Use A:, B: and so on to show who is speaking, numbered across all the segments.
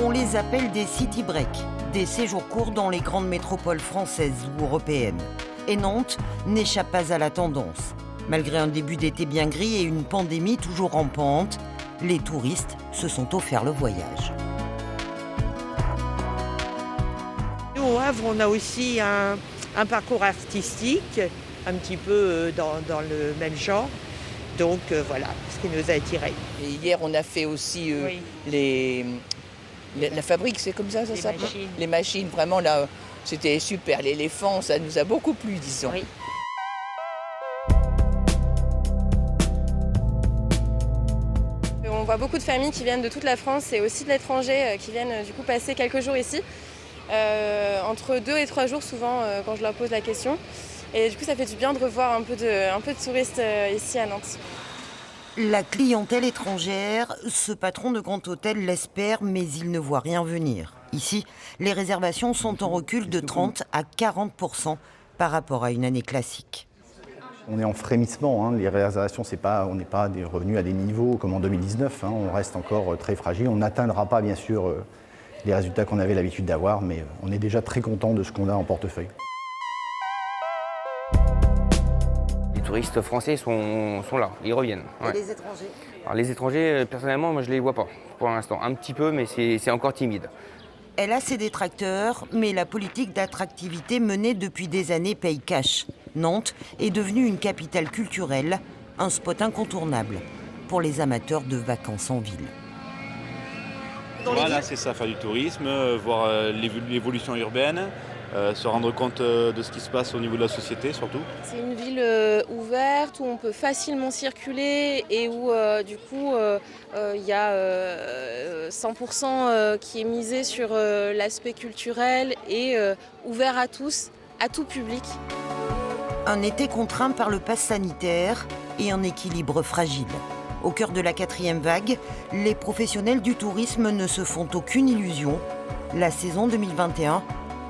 A: On les appelle des city breaks, des séjours courts dans les grandes métropoles françaises ou européennes. Et Nantes n'échappe pas à la tendance. Malgré un début d'été bien gris et une pandémie toujours rampante, les touristes se sont offert le voyage.
B: Nous, au Havre, on a aussi un parcours artistique, un petit peu dans le même genre. Donc voilà, ce qui nous a attirés.
C: Et hier, on a fait aussi la fabrique, c'est comme ça s'appelle ? Les machines, vraiment là, c'était super. L'éléphant, ça nous a beaucoup plu, disons.
B: Oui.
D: On voit beaucoup de familles qui viennent de toute la France et aussi de l'étranger qui viennent du coup passer quelques jours ici. Entre 2 et 3 jours souvent quand je leur pose la question. Et du coup, ça fait du bien de revoir un peu de touristes ici à Nantes.
A: La clientèle étrangère, ce patron de grand hôtel l'espère, mais il ne voit rien venir. Ici, les réservations sont en recul de 30 à 40% par rapport à une année classique.
E: On est en frémissement, hein. Les réservations, on n'est pas revenus à des niveaux comme en 2019, hein. On reste encore très fragile. On n'atteindra pas, bien sûr, les résultats qu'on avait l'habitude d'avoir, mais on est déjà très content de ce qu'on a en portefeuille.
F: Les touristes français sont là, ils reviennent. Ouais.
A: Et les étrangers ?
F: Alors les étrangers, personnellement, moi je les vois pas pour l'instant. Un petit peu, mais c'est encore timide.
A: Elle a ses détracteurs, mais la politique d'attractivité menée depuis des années paye cash. Nantes est devenue une capitale culturelle, un spot incontournable pour les amateurs de vacances en ville.
G: Voilà, c'est ça, faire du tourisme, voir l'évolution urbaine, se rendre compte de ce qui se passe au niveau de la société surtout.
D: C'est une ville ouverte où on peut facilement circuler et où du coup il y a 100% qui est misé sur l'aspect culturel et ouvert à tous, à tout public.
A: Un été contraint par le pass sanitaire et un équilibre fragile. Au cœur de la 4e vague, les professionnels du tourisme ne se font aucune illusion. La saison 2021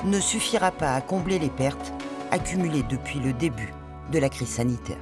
A: ne suffira pas à combler les pertes accumulées depuis le début de la crise sanitaire.